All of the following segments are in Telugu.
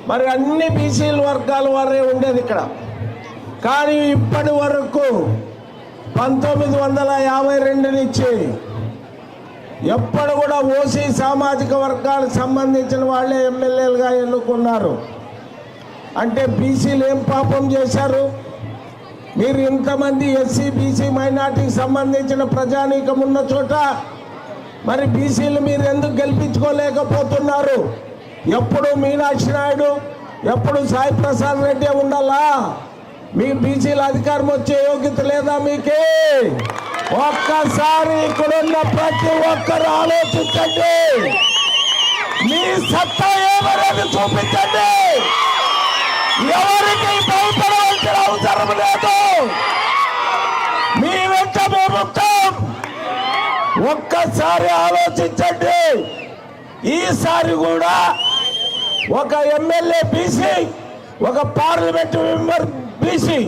మరి అన్ని బీసీల వర్గాల వారే ఉండేది ఇక్కడ. కానీ ఇప్పటి వరకు 1952 నుంచి ఎప్పుడు కూడా ఓసీ సామాజిక వర్గాలకు సంబంధించిన వాళ్ళే ఎమ్మెల్యేలుగా ఎన్నుకున్నారు. అంటే బీసీలు ఏం పాపం చేశారు? మీరు ఇంతమంది ఎస్సీ బీసీ మైనార్టీకి సంబంధించిన ప్రజానీకం ఉన్న చోట మరి బీసీలు మీరు ఎందుకు గెలిపించుకోలేకపోతున్నారు? ఎప్పుడు మీనాక్షి నాయుడు, ఎప్పుడు సాయి ప్రసాద్ రెడ్డి ఉండాలా? మీ బీసీల అధికారం వచ్చే యోగ్యత లేదా మీకే? ఒక్కసారి ఇక్కడున్న ప్రతి ఒక్కరు ఆలోచించండి, మీ సత్తా ఏమనేది చూపించండి. ఎవరికి భయపడవలసిన అవసరం లేదు, మీ వెంట మేముంటాం. ఒక్కసారి ఆలోచించండి. ఈసారి కూడా ఒక ఎమ్మెల్యే బీసీ, ఒక పార్లమెంట్ మెంబర్ బీసీ.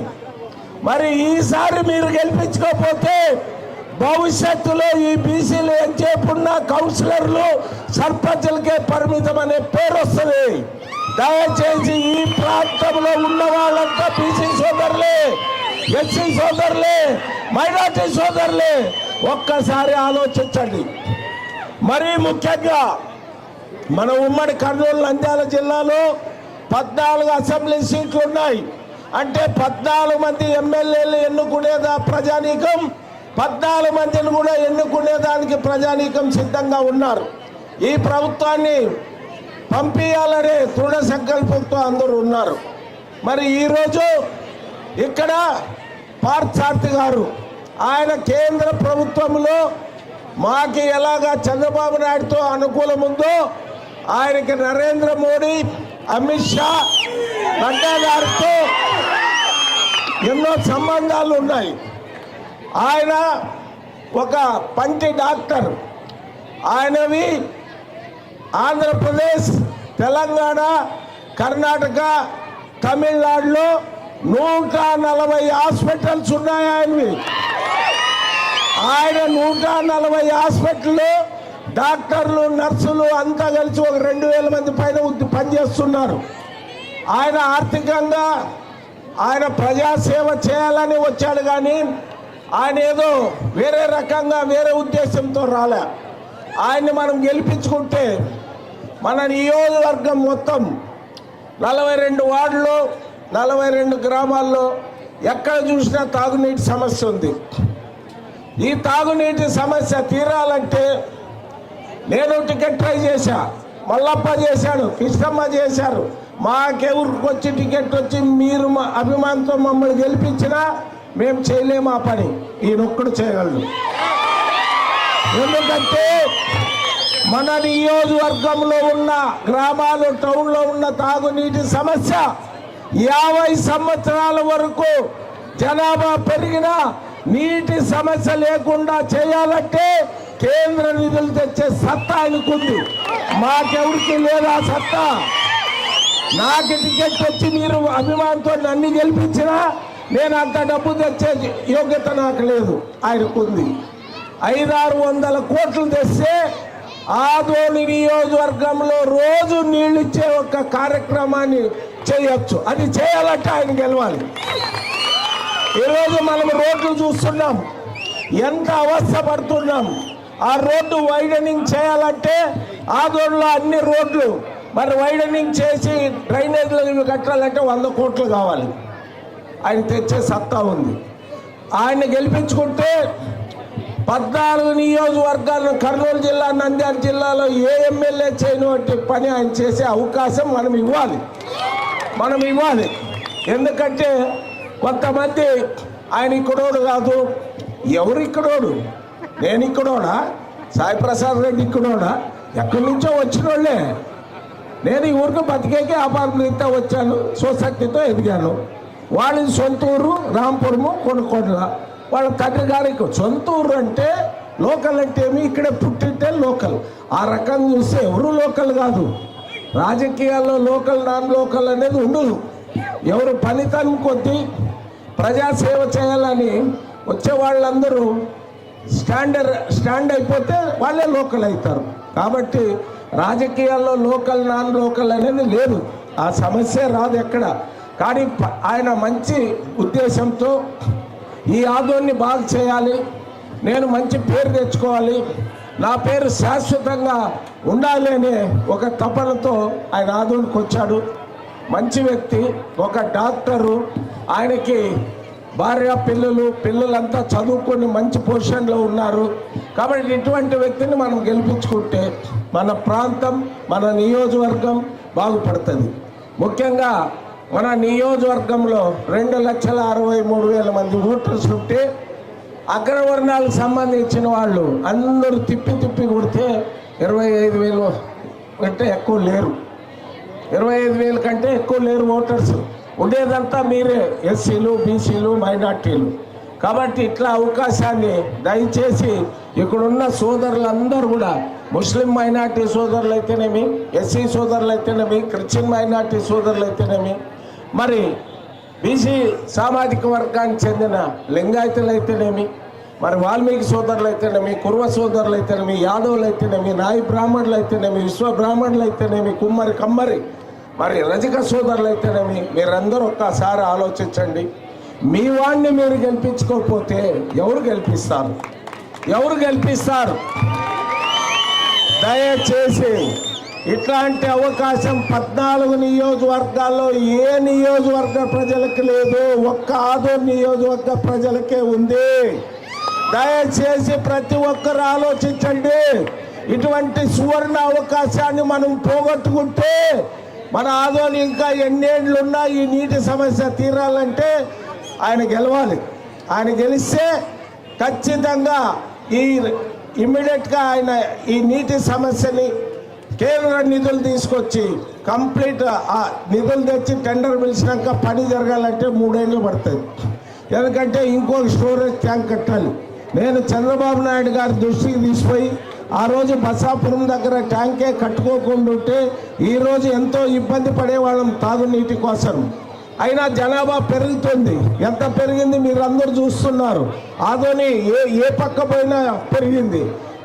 మరి ఈసారి మీరు గెలిపించుకోకపోతే భవిష్యత్తులో ఈ బీసీలు ఏం చేయకుండా కౌన్సిలర్లు సర్పంచులకే పరిమితం అనే పేరు వస్తుంది. దయచేసి ఈ ప్రాంతంలో ఉన్న వాళ్ళంతా బీసీ సోదరులే, ఎస్సీ సోదరులే, మైనార్టీ సోదరులే, ఒక్కసారి ఆలోచించండి. మరీ ముఖ్యంగా మన ఉమ్మడి కర్నూలు నంద్యాల జిల్లాలో 14 అసెంబ్లీ సీట్లు ఉన్నాయి. అంటే 14 మంది ఎమ్మెల్యేలు ఎన్నుకునేదా ప్రజానీకం, 14 మందిని కూడా ఎన్నుకునేదానికి ప్రజానీకం సిద్ధంగా ఉన్నారు. ఈ ప్రభుత్వాన్ని పంపించాలనే దృఢ సంకల్పంతో అందరూ ఉన్నారు. మరి ఈరోజు ఇక్కడ పార్థసారథి గారు, ఆయన కేంద్ర ప్రభుత్వంలో మాకి ఎలాగా చంద్రబాబు నాయుడుతో అనుకూలం ఉందో ఆయనకి నరేంద్ర మోడీ, అమిత్ షా, నడ్డా గారితో ఎన్నో సంబంధాలు ఉన్నాయి. ఆయన ఒక పంటి డాక్టర్. ఆయనవి ఆంధ్రప్రదేశ్, తెలంగాణ, కర్ణాటక, తమిళనాడులో 140 హాస్పిటల్స్ ఉన్నాయి ఆయనవి. ఆయన 140 హాస్పిటల్లో డాక్టర్లు, నర్సులు అంతా కలిసి ఒక 2000 మంది పైన పనిచేస్తున్నారు. ఆయన ఆర్థికంగా ఆయన ప్రజాసేవ చేయాలని వచ్చాడు, కానీ ఆయన ఏదో వేరే రకంగా వేరే ఉద్దేశంతో రాలే. ఆయన్ని మనం గెలిపించుకుంటే మన నియోజకవర్గం మొత్తం 42 వార్డులు, 42 గ్రామాల్లో ఎక్కడ చూసినా తాగునీటి సమస్య ఉంది. ఈ తాగునీటి సమస్య తీరాలంటే నేను టికెట్ ట్రై చేశా, మల్లప్ప చేశాడు, కృష్ణమ్మ చేశారు. మాకెవరికి వచ్చి టికెట్ వచ్చి మీరు మా అభిమానంతో మమ్మల్ని గెలిపించినా మేము చేయలేము ఆ పని. ఈయనొక్కడు చేయగలడు. ఎందుకంటే మన నియోజకవర్గంలో ఉన్న గ్రామాలు, టౌన్లో ఉన్న తాగునీటి సమస్య 50 సంవత్సరాల వరకు జనాభా పెరిగినా నీటి సమస్య లేకుండా చేయాలంటే కేంద్ర నిధులు తెచ్చే సత్తా ఆయనకుంది. మాకెవరికి లేదా సత్తా? నాకు టికెట్ వచ్చి మీరు అభిమానంతో నన్ను గెలిపించినా నేను అంత డబ్బు తెచ్చే యోగ్యత నాకు లేదు, ఆయనకుంది. 500-600 కోట్లు తెస్తే ఆదోని నియోజకవర్గంలో రోజు నీళ్ళు ఇచ్చే ఒక కార్యక్రమాన్ని చేయొచ్చు. అది చేయాలంటే ఆయన గెలవాలి. ఈరోజు మనం రోడ్లు చూస్తున్నాం, ఎంత అవస్థ పడుతున్నాం. ఆ రోడ్డు వైడనింగ్ చేయాలంటే ఆదోనిలో అన్ని రోడ్లు మరి వైడనింగ్ చేసి డ్రైనేజీలు కట్టాలంటే 100 కోట్లు కావాలి. ఆయన తెచ్చే సత్తా ఉంది. ఆయన గెలిపించుకుంటే 14 నియోజకవర్గాలను కర్నూలు జిల్లా, నంద్యాల జిల్లాలో ఏ ఎమ్మెల్యే చేయనటువంటి పని ఆయన చేసే అవకాశం మనం ఇవ్వాలి. ఎందుకంటే కొంతమంది ఆయన ఇక్కడోడు కాదు, ఎవరు ఇక్కడోడు? నేను ఇక్కడోడా? సాయి ప్రసాద్ రెడ్డి ఇక్కడోడా? ఎక్కడి నుంచో వచ్చిన వాళ్ళే. నేను ఈ ఊరికి బతికేకి అపార్ట్మెంట్తో వచ్చాను, స్వశక్తితో ఎదిగాను. వాళ్ళ సొంత ఊరు రాంపురము, కొనుక్కోట్ల. వాళ్ళ తండ్రి గారికి సొంత ఊరు అంటే లోకల్ అంటే ఏమి, ఇక్కడే పుట్టింటే లోకల్. ఆ రకంగా చూస్తే ఎవరు లోకల్ కాదు. రాజకీయాల్లో లోకల్, నాన్ లోకల్ అనేది ఉండదు. ఎవరు పనితనం కొద్దీ ప్రజాసేవ చేయాలని వచ్చే వాళ్ళందరూ స్టాండ్ అయిపోతే వాళ్ళే లోకల్ అవుతారు. కాబట్టి రాజకీయాల్లో లోకల్, నాన్ లోకల్ అనేది లేదు. ఆ సమస్య రాదు ఎక్కడ. కానీ ఆయన మంచి ఉద్దేశంతో ఈ ఆదోని బాగు చేయాలి, నేను మంచి పేరు తెచ్చుకోవాలి, నా పేరు శాశ్వతంగా ఉండాలి అనే ఒక తపనతో ఆయన ఆదోనికి వచ్చాడు. మంచి వ్యక్తి, ఒక డాక్టరు, ఆయనకి భార్య పిల్లలంతా చదువుకొని మంచి పొజిషన్లో ఉన్నారు. కాబట్టి ఇటువంటి వ్యక్తిని మనం గెలిపించుకుంటే మన ప్రాంతం, మన నియోజకవర్గం బాగుపడుతుంది. ముఖ్యంగా మన నియోజకవర్గంలో 2,63,000 మంది ఓటర్స్ ఉంటే అగ్రవర్ణాలకు సంబంధించిన వాళ్ళు అందరూ తిప్పి కొడితే 25,000 కంటే ఎక్కువ లేరు. 25,000 కంటే ఎక్కువ లేరు ఓటర్స్. ఉండేదంతా మీరే, ఎస్సీలు, బీసీలు, మైనార్టీలు. కాబట్టి ఇట్లా అవకాశాన్ని దయచేసి ఇక్కడున్న సోదరులందరూ కూడా, ముస్లిం మైనార్టీ సోదరులు అయితేనేమి, ఎస్సీ సోదరులు అయితేనేమి, క్రిస్టియన్ మైనార్టీ సోదరులు అయితేనేమి, మరి బీసీ సామాజిక వర్గానికి చెందిన లింగాయతులు అయితేనేమి, మరి వాల్మీకి సోదరులు అయితేనేమి, కుర్వ సోదరులు అయితేనేమి, యాదవులు అయితేనేమి, నాయి బ్రాహ్మణులు అయితేనేమి, విశ్వ బ్రాహ్మణులు అయితేనేమి, కుమ్మరి కమ్మరి, మరి రజక సోదరులు అయితేనేమి, మీరందరూ ఒక్కసారి ఆలోచించండి. మీ వాడిని మీరు గెలిపించుకోకపోతే ఎవరు గెలిపిస్తారు? దయచేసి ఇట్లాంటి అవకాశం 14 నియోజకవర్గాల్లో ఏ నియోజకవర్గ ప్రజలకు లేదు, ఒక్క ఆదోని నియోజకవర్గ ప్రజలకే ఉంది. దయచేసి ప్రతి ఒక్కరు ఆలోచించండి. ఇటువంటి సువర్ణ అవకాశాన్ని మనం పోగొట్టుకుంటే మన ఆదోని ఇంకా ఎన్నేళ్లున్నా ఈ నీటి సమస్య తీరాలంటే ఆయన గెలవాలి. ఆయన గెలిస్తే ఖచ్చితంగా ఇమ్మీడియట్గా ఆయన ఈ నీటి సమస్యని కేంద్ర నిధులు తీసుకొచ్చి కంప్లీట్ ఆ నిధులు తెచ్చి టెండర్ పిలిచినాక పని జరగాలంటే 3 ఏళ్ళు పడుతుంది. ఎందుకంటే ఇంకొక స్టోరేజ్ ట్యాంక్ కట్టాలి. నేను చంద్రబాబు నాయుడు గారి దృష్టికి తీసిపోయి ఆ రోజు బసాపురం దగ్గర ట్యాంకే కట్టుకోకుండా ఉంటే ఈరోజు ఎంతో ఇబ్బంది పడేవాళ్ళం తాగునీటి కోసం. అయినా జనాభా పెరుగుతుంది. ఎంత పెరిగింది మీరు అందరూ చూస్తున్నారు. ఆదోని ఏ పక్క పోయినా పెరిగింది.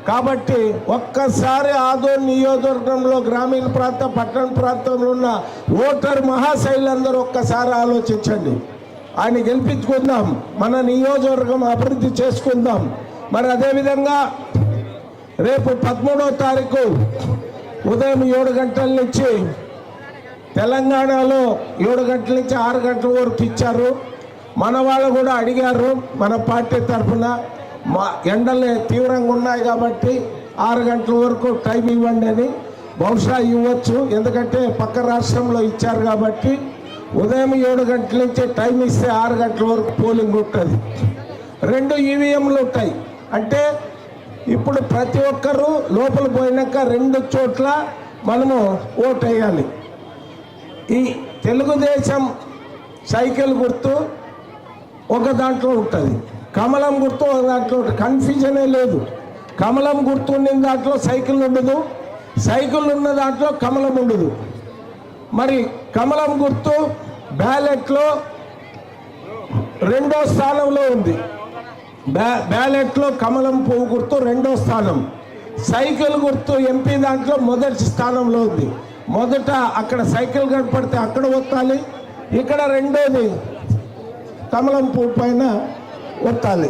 కాబట్టి ఒక్కసారి ఆదోని నియోజకవర్గంలో గ్రామీణ ప్రాంతం, పట్టణ ప్రాంతంలో ఉన్న ఓటర్ మహాశైలందరూ ఒక్కసారి ఆలోచించండి. ఆయన గెలిపించుకుందాం, మన నియోజకవర్గం అభివృద్ధి చేసుకుందాం. మరి అదేవిధంగా రేపు 13వ తారీఖు ఉదయం 7 గంటల నుంచి తెలంగాణలో 7 గంటల నుంచి 6 గంటల వరకు ఇచ్చారు. మన వాళ్ళు కూడా అడిగారు మన పార్టీ తరఫున, మా ఎండలు తీవ్రంగా ఉన్నాయి కాబట్టి 6 గంటల వరకు టైం ఇవ్వండి అని. బహుశా ఇవ్వచ్చు, ఎందుకంటే పక్క రాష్ట్రంలో ఇచ్చారు కాబట్టి. ఉదయం 7 గంటల నుంచి టైం ఇస్తే 6 గంటల వరకు పోలింగ్ ఉంటుంది. 2 ఈవీఎంలు ఉంటాయి. అంటే ఇప్పుడు ప్రతి ఒక్కరూ లోపల పోయినాక 2 చోట్ల మనము ఓటు వేయాలి. ఈ తెలుగుదేశం సైకిల్ గుర్తు ఒక దాంట్లో ఉంటుంది, కమలం గుర్తు ఒక దాంట్లో ఉంటుంది. కన్ఫ్యూజనే లేదు. కమలం గుర్తు ఉన్న దాంట్లో సైకిల్ ఉండదు, సైకిల్ ఉన్న దాంట్లో కమలం ఉండదు. మరి కమలం గుర్తు బ్యాలెట్లో 2వ స్థానంలో ఉంది. బ్యాలెట్లో కమలం పువ్వు గుర్తు 2వ స్థానం. సైకిల్ గుర్తు ఎంపీ దాంట్లో మొదటి స్థానంలో ఉంది. మొదట అక్కడ సైకిల్ కనపడితే అక్కడ ఒత్తాలి, ఇక్కడ 2వది కమలం పువ్వు పైన ఒత్తాలి.